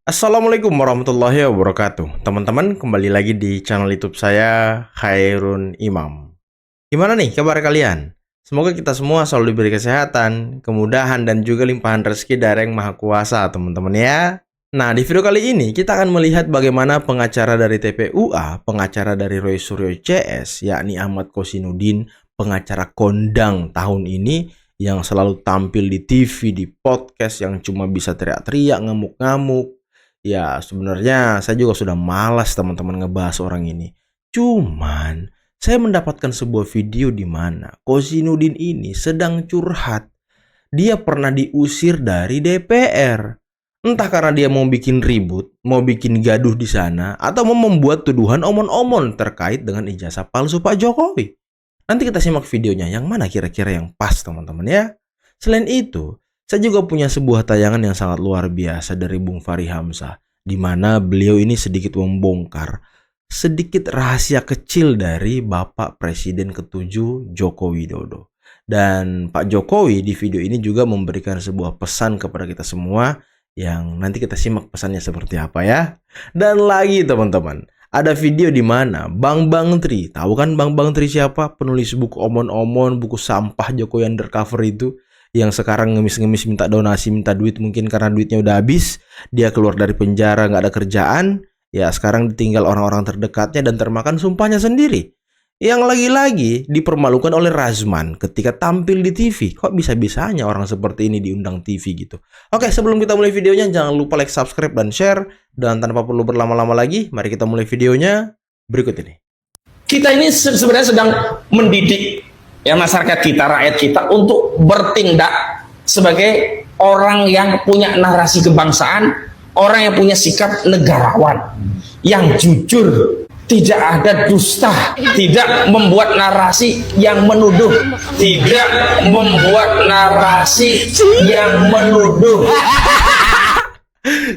Assalamualaikum warahmatullahi wabarakatuh. Teman-teman, kembali lagi di channel YouTube saya, Khairun Imam. Gimana nih kabar kalian? Semoga kita semua selalu diberi kesehatan, kemudahan, dan juga limpahan rezeki dari Yang Maha Kuasa, teman-teman ya. Nah, di video kali ini kita akan melihat bagaimana pengacara dari TPUA, pengacara dari Roy Suryo CS, yakni Ahmad Kosinudin, pengacara kondang tahun ini, yang selalu tampil di TV, di podcast, yang cuma bisa teriak-teriak, ngamuk-ngamuk. Ya, sebenarnya saya juga sudah malas teman-teman ngebahas orang ini. Cuman, saya mendapatkan sebuah video di mana Kosinudin ini sedang curhat. Dia pernah diusir dari DPR. Entah karena dia mau bikin ribut, mau bikin gaduh di sana, atau mau membuat tuduhan omon-omon terkait dengan ijazah palsu Pak Jokowi. Nanti kita simak videonya yang mana kira-kira yang pas teman-teman ya. Selain itu, saya juga punya sebuah tayangan yang sangat luar biasa dari Bung Fahri Hamzah, di mana beliau ini sedikit membongkar sedikit rahasia kecil dari Bapak Presiden ke-7 Joko Widodo. Dan Pak Jokowi di video ini juga memberikan sebuah pesan kepada kita semua yang nanti kita simak pesannya seperti apa ya. Dan lagi teman-teman, ada video di mana Bang Tri, tahu kan Bang Tri siapa? Penulis buku omon-omon, buku sampah Jokowi Undercover itu, yang sekarang ngemis-ngemis minta donasi, minta duit mungkin karena duitnya udah habis. Dia keluar dari penjara, nggak ada kerjaan. Ya sekarang ditinggal orang-orang terdekatnya dan termakan sumpahnya sendiri. Yang lagi-lagi dipermalukan oleh Razman ketika tampil di TV. Kok bisa-bisanya orang seperti ini diundang TV gitu. Oke, sebelum kita mulai videonya, jangan lupa like, subscribe, dan share. Dan tanpa perlu berlama-lama lagi, mari kita mulai videonya berikut ini. Kita ini sebenarnya sedang mendidik ya masyarakat kita, rakyat kita untuk bertindak sebagai orang yang punya narasi kebangsaan, orang yang punya sikap negarawan, yang jujur, tidak ada dusta, tidak membuat narasi yang menuduh, tidak membuat narasi yang menuduh.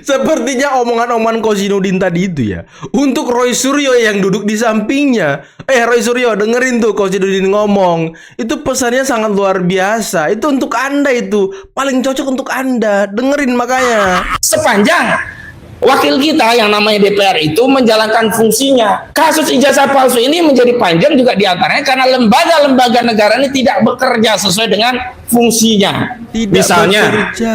Sepertinya omongan-omongan Kosinudin tadi itu ya untuk Roy Suryo yang duduk di sampingnya. Roy Suryo, dengerin tuh Kosinudin ngomong. Itu pesannya sangat luar biasa. Itu untuk Anda, itu paling cocok untuk Anda. Dengerin makanya. Sepanjang wakil kita yang namanya DPR itu menjalankan fungsinya. Kasus ijazah palsu ini menjadi panjang juga diantaranya karena lembaga-lembaga negara ini tidak bekerja sesuai dengan fungsinya. Tidak Misalnya, bekerja.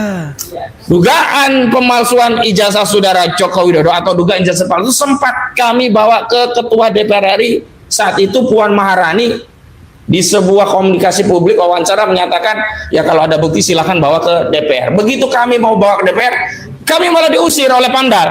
dugaan pemalsuan ijazah saudara Joko Widodo atau dugaan ijazah palsu sempat kami bawa ke Ketua DPR RI saat itu, Puan Maharani. Di sebuah komunikasi publik wawancara menyatakan, ya kalau ada bukti silahkan bawa ke DPR. Begitu kami mau bawa ke DPR, kami malah diusir oleh Pamdal.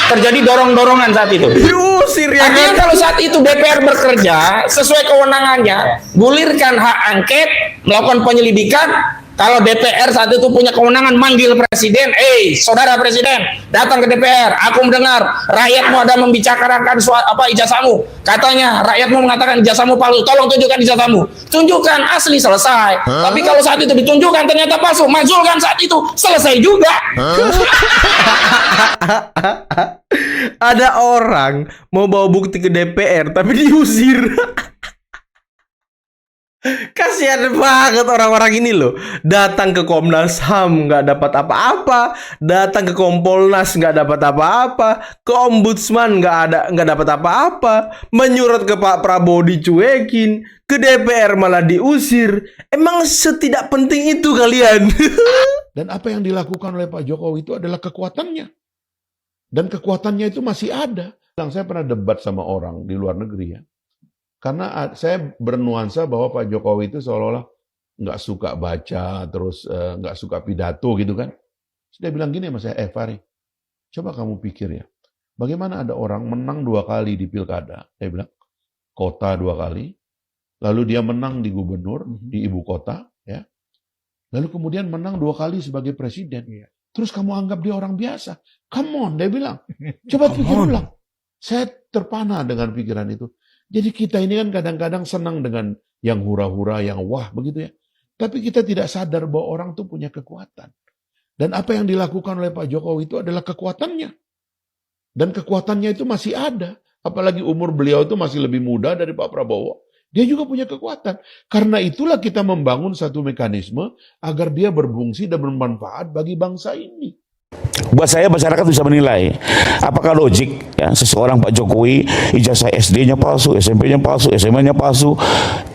Terjadi dorong-dorongan saat itu. Diusir ya Artinya kan? kalau saat itu DPR bekerja sesuai kewenangannya, gulirkan hak angket, melakukan penyelidikan. Kalau DPR saat itu punya kewenangan manggil presiden, saudara presiden, datang ke DPR. Aku mendengar rakyatmu ada membicarakan ijazahmu. Katanya rakyatmu mengatakan ijazahmu palsu. Tolong tunjukkan ijazahmu. Tunjukkan asli, selesai. Tapi kalau saat itu ditunjukkan ternyata palsu, majulkan saat itu, selesai juga. Ada orang mau bawa bukti ke DPR tapi diusir. Kasihan banget orang-orang ini loh. Datang ke Komnas HAM nggak dapat apa-apa, datang ke Kompolnas nggak dapat apa-apa, ke Ombudsman nggak dapat apa-apa, menyurat ke Pak Prabowo dicuekin, ke DPR malah diusir. Emang setidak penting itu kalian? Dan apa yang dilakukan oleh Pak Jokowi itu adalah kekuatannya. Dan kekuatannya itu masih ada. Saya pernah debat sama orang di luar negeri ya. Karena saya bernuansa bahwa Pak Jokowi itu seolah-olah nggak suka baca, terus nggak suka pidato gitu kan. Terus dia bilang gini sama saya, Fahri, coba kamu pikir ya, bagaimana ada orang menang 2 kali di pilkada, saya bilang, kota 2 kali, lalu dia menang di gubernur, di ibu kota, ya, lalu kemudian menang 2 kali sebagai presiden. Terus kamu anggap dia orang biasa. Come on, dia bilang. Coba pikir ulang. Saya terpana dengan pikiran itu. Jadi kita ini kan kadang-kadang senang dengan yang hura-hura, yang wah begitu ya. Tapi kita tidak sadar bahwa orang tuh punya kekuatan. Dan apa yang dilakukan oleh Pak Jokowi itu adalah kekuatannya. Dan kekuatannya itu masih ada. Apalagi umur beliau itu masih lebih muda dari Pak Prabowo. Dia juga punya kekuatan. Karena itulah kita membangun satu mekanisme agar dia berfungsi dan bermanfaat bagi bangsa ini. Buat saya masyarakat bisa menilai apakah logik ya seseorang Pak Jokowi ijazah SD-nya palsu, SMP-nya palsu, SMA-nya palsu,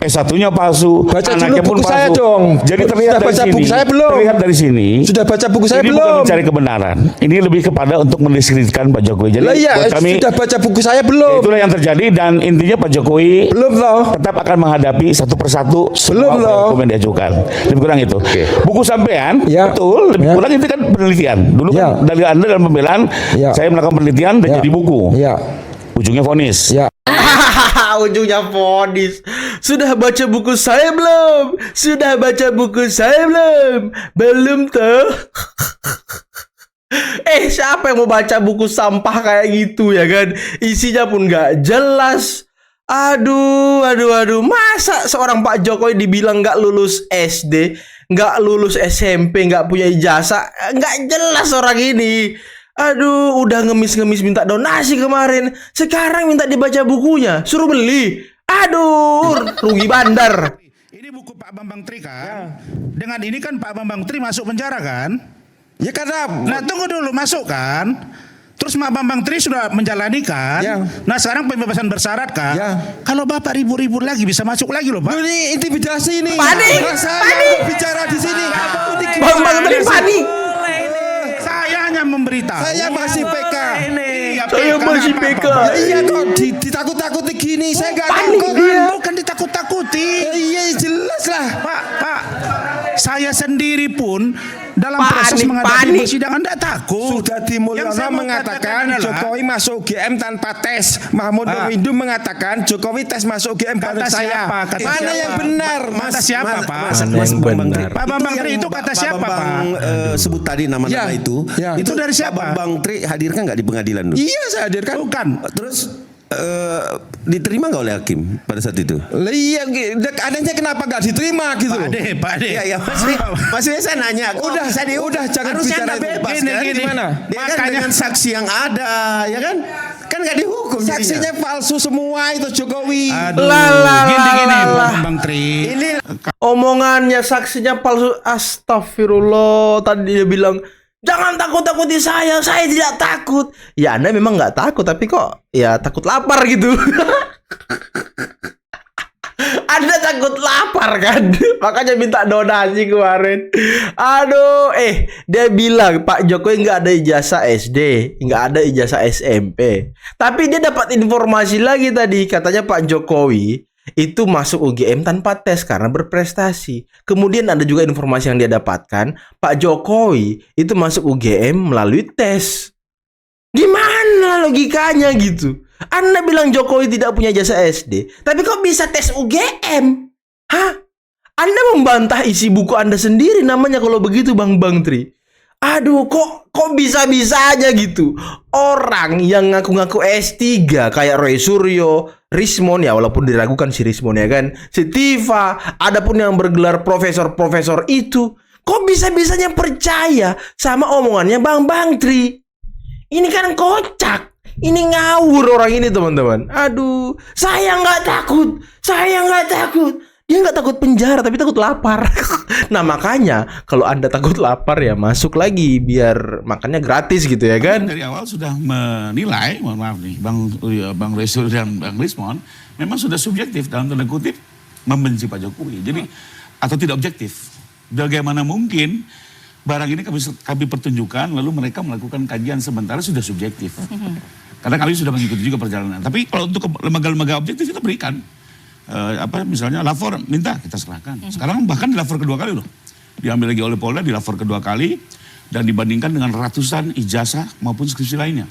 S1-nya palsu, Baca anaknya dulu pun buku palsu. saya dong. Jadi terlihat Sudah dari baca sini. buku saya belum? Terlihat dari sini. Sudah baca buku saya ini belum? bukan mencari kebenaran. Ini lebih kepada untuk mendiskreditkan Pak Jokowi. Jadi Lah iya, buat kami sudah baca buku saya belum? itulah yang terjadi dan intinya Pak Jokowi Belum loh. tetap akan menghadapi satu persatu semua Belum loh. dokumen diajukan. Lebih kurang itu. Buku sampean Ya. betul, lebih Ya. kurang itu kan penelitian. Dulu Ya. kan dari Anda dalam pembelaan Ya. saya melakukan penelitian dan Ya. jadi buku. Iya. Ujungnya vonis. Ya. Ujungnya vonis. Sudah baca buku saya belum? Sudah baca buku saya belum? Belum tuh. Siapa yang mau baca buku sampah kayak gitu ya kan? Isinya pun nggak jelas. Aduh. Masa seorang Pak Jokowi dibilang nggak lulus SD, nggak lulus SMP, nggak punya ijazah, nggak jelas orang ini. Aduh, udah ngemis-ngemis minta donasi kemarin. Sekarang minta dibaca bukunya, suruh beli. Aduh, rugi bandar. Ini buku Pak Bambang Tri kan? Dengan ini kan Pak Bambang Tri masuk penjara kan? Ya karena Nah tunggu dulu masuk kan? Terus Pak Bambang Tri sudah menjalani kan? Ya. Nah sekarang pembebasan bersyarat kan? Ya. Kalau Bapak ribut-ribut lagi bisa masuk lagi loh Pak. ini intimidasi ini. Panik, Saya panik. mau bicara di sini. Ini Bambang Tri panik. Saya hanya memberitahu. Saya masih PK. Iya, Saya PK, masih nggak PK. apa-apa. Ya iya kok ditakut-takuti gini. Saya nggak Panik takut. dia. Bukan ditakut-takuti. Iya jelas lah. Pak, saya sendiri pun dalam Panik, proses menghadapi panik. persidangan tidak takut. Sudah Yang Dimulyono saya mau mengatakan katakan adalah, Jokowi masuk UGM tanpa tes. Mahmud Pak. Windu mengatakan Jokowi tes masuk UGM Kata bareng saya. siapa? Kata Mana siapa? yang benar? Kata siapa, Pak? Mana yang benar? Pak Bambang Tri itu kata siapa, Pak? Sebut tadi nama-nama Ya, itu. ya. Itu dari siapa? Pak Bambang Tri hadirkan nggak di pengadilan dulu? Iya saya hadirkan. Bukan. Terus diterima nggak oleh hakim pada saat itu? Lah iya, adanya kenapa nggak diterima gitu loh? Pak Ade. Iya, ya maksudnya saya nanya. kok Udah, bisa udah, jangan harusnya bicara nggak itu. bebas Gini, kan? gini. Gimana? Dia kan Makanya- dengan saksi yang ada, ya kan? Kan nggak dihukum. Saksinya palsu semua itu Jokowi. Aduh, Lah, gini lah. Pak Bambang Tri. Ini Omongannya saksinya palsu. Astagfirullah. Tadi dia bilang, jangan takut-takuti saya tidak takut. Ya Anda memang nggak takut, tapi kok ya takut lapar gitu. Anda takut lapar kan? Makanya minta donasi kemarin. Aduh, dia bilang Pak Jokowi nggak ada ijazah SD, nggak ada ijazah SMP. Tapi dia dapat informasi lagi tadi, katanya Pak Jokowi itu masuk UGM tanpa tes karena berprestasi. Kemudian ada juga informasi yang dia dapatkan, Pak Jokowi itu masuk UGM melalui tes. Gimana logikanya gitu? Anda bilang Jokowi tidak punya jasa SD, tapi kok bisa tes UGM? Hah? Anda membantah isi buku Anda sendiri namanya kalau begitu Bang Tri. Aduh, kok bisa-bisa aja gitu. Orang yang ngaku-ngaku S3 kayak Roy Suryo, Rismon ya walaupun diragukan si Rismon ya kan, si Tifa, adapun yang bergelar profesor-profesor itu, kok bisa-bisanya percaya sama omongannya Bang Tri? Ini kan kocak. Ini ngawur orang ini teman-teman. Aduh, saya nggak takut. Dia nggak takut penjara tapi takut lapar. Nah makanya kalau Anda takut lapar ya masuk lagi biar makannya gratis gitu ya kan. Dari awal sudah menilai, mohon maaf nih, Bang Resul dan Bang Rismon, memang sudah subjektif dalam tanda kutip membenci Pak Jokowi. Jadi atau tidak objektif. Bagaimana mungkin barang ini kami pertunjukkan lalu mereka melakukan kajian sementara sudah subjektif. Karena kami sudah mengikuti juga perjalanan. Tapi kalau untuk lembaga-lembaga objektif kita berikan. Misalnya lapor minta kita serahkan. Sekarang bahkan dilapor kedua kali loh. Diambil lagi oleh Polda, dilapor kedua kali dan dibandingkan dengan ratusan ijazah maupun skripsi lainnya.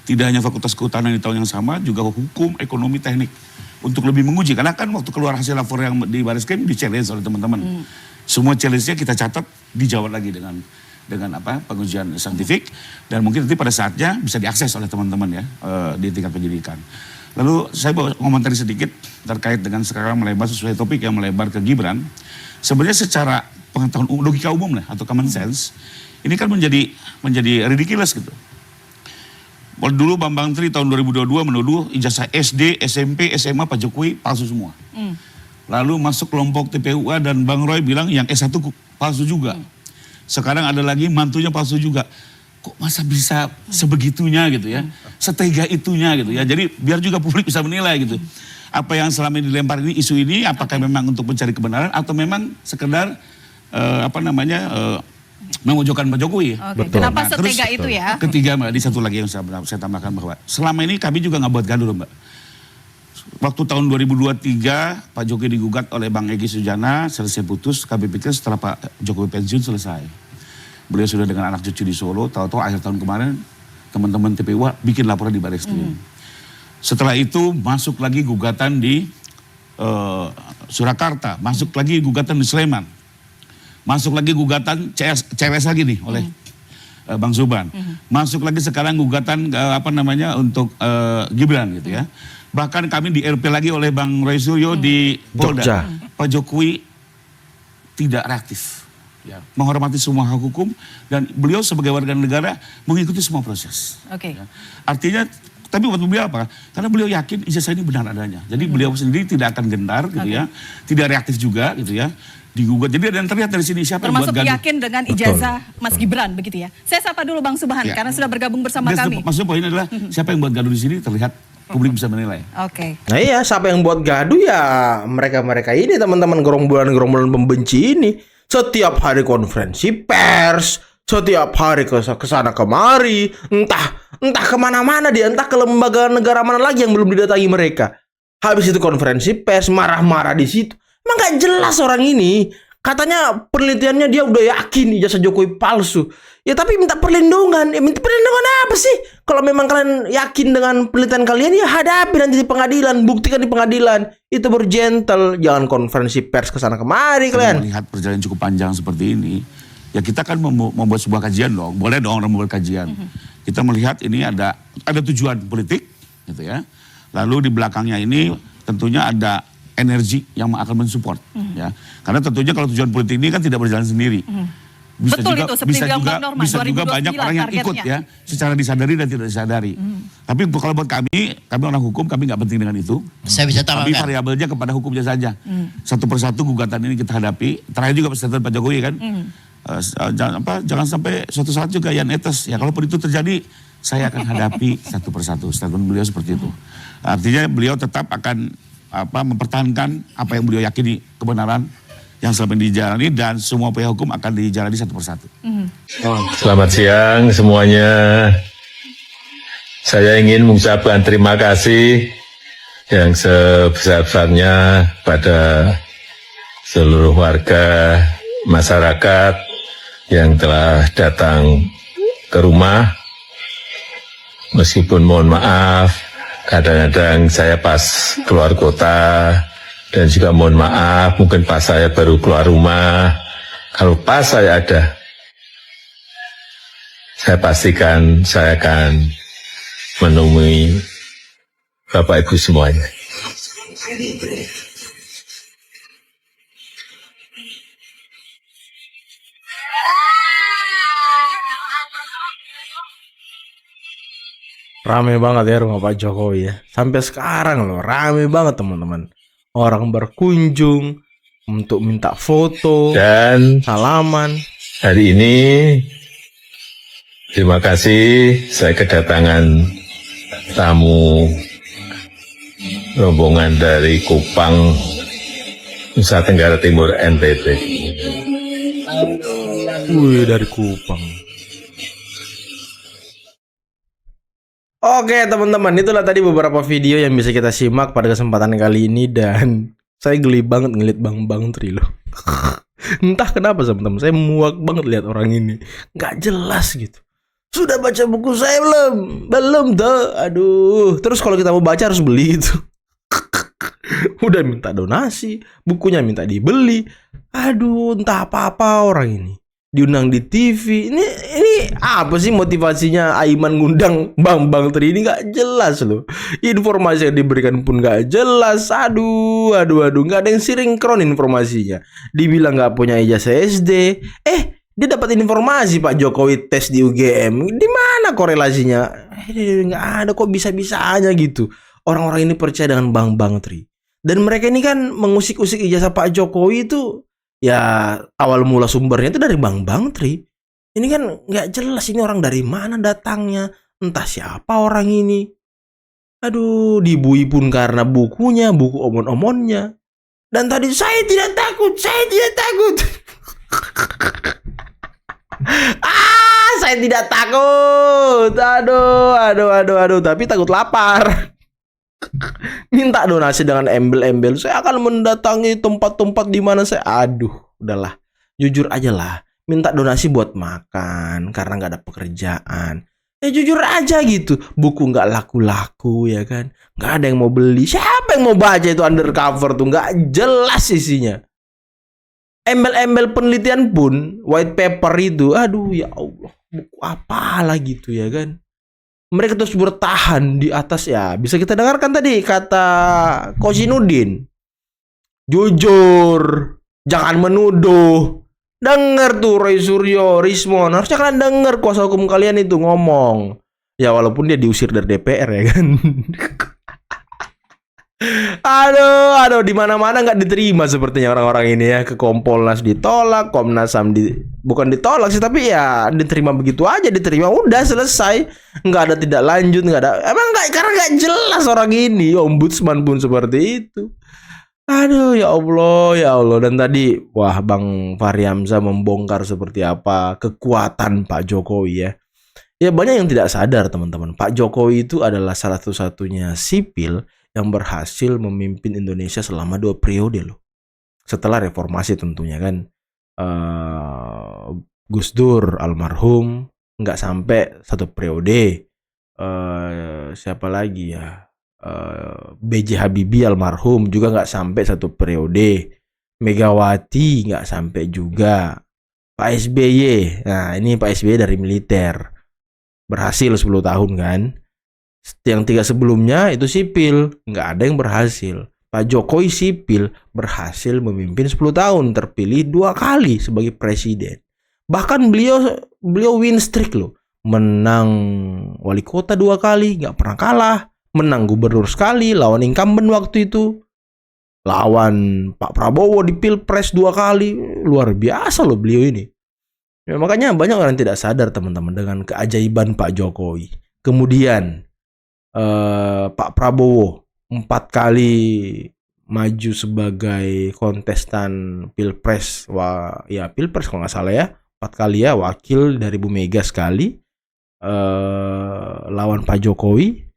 Tidak hanya Fakultas Kehutanan di tahun yang sama, juga hukum, ekonomi, teknik untuk lebih menguji. Karena kan waktu keluar hasil lapor yang di Baris Krim di-challenge oleh teman-teman. Semua challenge-nya kita catat, dijawab lagi dengan pengujian saintifik dan mungkin nanti pada saatnya bisa diakses oleh teman-teman ya di tingkat penyidikan. Lalu saya mau komentari sedikit terkait dengan sekarang melebar sesuai topik yang melebar ke Gibran. Sebenarnya secara pengetahuan logika umum lah atau common sense ini kan menjadi ridiculous gitu. Dulu Bambang Tri tahun 2022 menuduh ijazah SD, SMP, SMA Pak Jokowi palsu semua. Lalu masuk kelompok TPUA dan Bang Roy bilang yang S1 palsu juga. Sekarang ada lagi mantunya palsu juga. Kok masa bisa sebegitunya gitu ya, setega itunya gitu ya. Jadi biar juga publik bisa menilai gitu. Apa yang selama ini dilempar ini, isu ini, apakah memang untuk mencari kebenaran atau memang sekedar memojokkan Pak Jokowi. Oke, kenapa setega itu ya? Ketiga Mbak, di satu lagi yang saya tambahkan bahwa selama ini kami juga nggak buat gaduh Mbak. Waktu tahun 2023 Pak Jokowi digugat oleh Bang Egy Sujana, selesai putus, kami pikir setelah Pak Jokowi pensiun selesai. Beliau sudah dengan anak cucu di Solo, tahu-tahu akhir tahun kemarin teman-teman TPU bikin laporan di Barreskrim. Setelah itu masuk lagi gugatan di Surakarta, masuk lagi gugatan di Sleman. Masuk lagi gugatan CWS lagi nih oleh Bang Zuban. Masuk lagi sekarang gugatan untuk Gibran gitu ya. Bahkan kami di RP lagi oleh Bang Roy Suryo di Polda. Pak Jokowi tidak reaktif. Ya, menghormati semua hak hukum dan beliau sebagai warga negara mengikuti semua proses. Oke. Ya. Artinya, tapi buat beliau apa? Karena beliau yakin ijazah ini benar adanya. Jadi beliau sendiri tidak akan gentar gitu ya, tidak reaktif juga gitu ya. Digugat. Jadi ada yang terlihat dari sini siapa yang buat Termasuk gaduh. yakin dengan ijazah Mas Gibran begitu ya. Saya sapa dulu Bang Subhan karena sudah bergabung bersama kami. Maksudnya poin adalah siapa yang buat gaduh di sini terlihat publik bisa menilai. Oke. Nah iya, siapa yang buat gaduh ya mereka-mereka ini, teman-teman gerombolan-gerombolan pembenci ini. Setiap hari konferensi pers, setiap hari kesana kemari, entah kemana-mana dia, entah ke lembaga negara mana lagi yang belum didatangi mereka. Habis itu konferensi pers, marah-marah di situ. Emang gak jelas orang ini. Katanya penelitiannya dia udah yakin ijazah Jokowi palsu. Ya tapi minta perlindungan. Ya minta perlindungan apa sih? Kalau memang kalian yakin dengan penelitian kalian, ya hadapi nanti di pengadilan. Buktikan di pengadilan. Itu baru gentle. Jangan konferensi pers kesana kemari kalian. Melihat perjalanan cukup panjang seperti ini, ya kita kan membuat sebuah kajian dong. Boleh dong orang membuat kajian. Kita melihat ini ada tujuan politik gitu ya. Lalu di belakangnya ini tentunya ada energi yang akan mensupport ya, karena tentunya kalau tujuan politik ini kan tidak berjalan sendiri. Bisa Betul juga, itu, seperti bilang Bang Norman, bisa juga 2029 banyak orang yang ikut ya, secara disadari dan tidak disadari. Tapi kalau buat kami orang hukum, kami nggak penting dengan itu. Saya bisa Tapi tambahkan. variabelnya kepada hukumnya saja. Satu persatu gugatan ini kita hadapi. Terakhir juga persetujuan Pak Jokowi kan, jangan sampai suatu saat juga yang etes. Ya kalaupun itu terjadi, saya akan hadapi satu persatu. Statement beliau seperti itu. Artinya beliau tetap akan mempertahankan apa yang beliau yakini kebenaran yang selama ini dijalani, dan semua upaya hukum akan dijalani satu persatu. Selamat siang semuanya. Saya ingin mengucapkan terima kasih yang sebesar-besarnya pada seluruh warga masyarakat yang telah datang ke rumah. Meskipun mohon maaf, kadang-kadang saya pas keluar kota, dan juga mohon maaf mungkin pas saya baru keluar rumah. Kalau pas saya ada, saya pastikan saya akan menemui Bapak Ibu semuanya. Rame banget ya rumah Pak Jokowi ya. Sampai sekarang loh, rame banget teman-teman. Orang berkunjung untuk minta foto, Dan salaman. hari ini, terima kasih saya kedatangan tamu rombongan dari Kupang, Nusa Tenggara Timur, NTT. Wih, dari Kupang. Oke teman-teman, itulah tadi beberapa video yang bisa kita simak pada kesempatan kali ini. Dan saya geli banget ngeliat Bang Tri loh. Entah kenapa teman-teman, saya muak banget lihat orang ini. Nggak jelas gitu. Sudah baca buku saya belum? Belum tuh. Aduh. Terus kalau kita mau baca harus beli itu. Udah minta donasi, bukunya minta dibeli. Aduh, entah apa-apa orang ini. Diundang di TV. Ini apa sih motivasinya Aiman ngundang Bang Tri ini? Nggak jelas loh. Informasi yang diberikan pun nggak jelas. Aduh, nggak ada yang sinkron informasinya. Dibilang nggak punya ijazah SD. Dia dapat informasi Pak Jokowi tes di UGM. Di mana korelasinya? Nggak ada, kok bisa-bisanya gitu. Orang-orang ini percaya dengan Bang Tri. Dan mereka ini kan mengusik-usik ijazah Pak Jokowi itu. ya awal mula sumbernya itu dari Bang Tri. Ini kan nggak jelas ini orang dari mana datangnya, entah siapa orang ini. Aduh, dibui pun karena bukunya, buku omon-omonnya. Dan tadi saya tidak takut. Saya tidak takut. Aduh, tapi takut lapar. Minta donasi dengan embel-embel. Saya akan mendatangi tempat-tempat di mana saya. Aduh, udahlah. Jujur aja lah. Minta donasi buat makan karena nggak ada pekerjaan. Ya jujur aja gitu. Buku nggak laku-laku ya kan. Nggak ada yang mau beli. Siapa yang mau baca itu undercover tuh? Nggak jelas isinya. Embel-embel penelitian pun, white paper itu, aduh ya Allah, buku apalah gitu ya kan. Mereka terus bertahan di atas ya. Bisa kita dengarkan tadi kata Kozinudin. Jujur, jangan menuduh. Dengar tuh Roy Suryo, Rismon. Harusnya kalian dengar kuasa hukum kalian itu ngomong. Ya walaupun dia diusir dari DPR ya kan. Aduh, di mana-mana nggak diterima sepertinya orang-orang ini ya. Ke Kompolnas ditolak, Komnas HAM bukan ditolak sih, tapi ya diterima begitu aja, diterima udah selesai, nggak ada tidak lanjut, nggak ada. Emang nggak, karena nggak jelas orang ini. Ombudsman pun seperti itu. Aduh, ya Allah. Dan tadi, wah, Bang Fahri Hamzah membongkar seperti apa kekuatan Pak Jokowi ya. Ya banyak yang tidak sadar teman-teman. Pak Jokowi itu adalah salah satu-satunya sipil yang berhasil memimpin Indonesia selama 2 periode loh. Setelah reformasi tentunya kan. Gus Dur almarhum nggak sampai 1 periode. Siapa lagi ya? B.J. Habibie almarhum juga nggak sampai 1 periode. Megawati nggak sampai juga. Pak SBY, nah ini Pak SBY dari militer, berhasil 10 tahun kan. Yang 3 sebelumnya itu sipil, nggak ada yang berhasil. Pak Jokowi sipil, berhasil memimpin 10 tahun, terpilih 2 kali sebagai presiden. Bahkan beliau win streak loh, menang wali kota 2 kali, nggak pernah kalah. Menang gubernur sekali, lawan incumbent waktu itu. Lawan Pak Prabowo di Pilpres 2 kali. Luar biasa loh beliau ini. Ya, makanya banyak orang tidak sadar teman-teman dengan keajaiban Pak Jokowi. Kemudian Pak Prabowo 4 kali maju sebagai kontestan Pilpres. Pilpres kalau nggak salah ya. 4 kali ya, wakil dari Bu Mega sekali. Lawan Pak Jokowi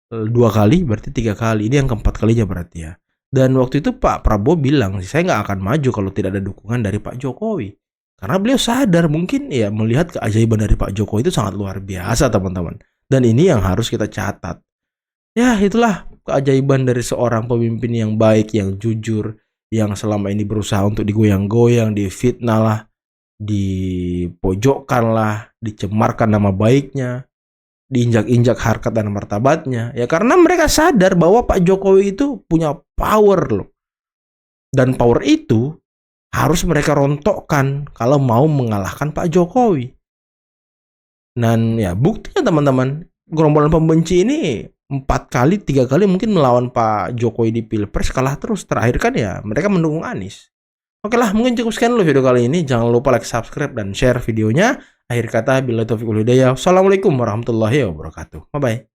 2 kali, berarti 3 kali. Ini yang keempat kalinya berarti ya. Dan waktu itu Pak Prabowo bilang, saya nggak akan maju kalau tidak ada dukungan dari Pak Jokowi. Karena beliau sadar mungkin ya melihat keajaiban dari Pak Jokowi itu sangat luar biasa teman-teman. Dan ini yang harus kita catat. Ya itulah keajaiban dari seorang pemimpin yang baik, yang jujur, yang selama ini berusaha untuk digoyang-goyang, difitnah lah, dipojokkan lah, dicemarkan nama baiknya, diinjak-injak harkat dan martabatnya. Ya karena mereka sadar bahwa Pak Jokowi itu punya power loh. Dan power itu harus mereka rontokkan kalau mau mengalahkan Pak Jokowi. Dan ya buktinya teman-teman, gerombolan pembenci ini 4 kali, 3 kali mungkin melawan Pak Jokowi di Pilpres, kalah terus. Terakhir kan ya mereka mendukung Anies. Oke lah, mungkin cukup sekian dulu video kali ini. Jangan lupa like, subscribe, dan share videonya. Akhir kata, billahi taufiq wal hidayah. Assalamualaikum warahmatullahi wabarakatuh. Bye-bye.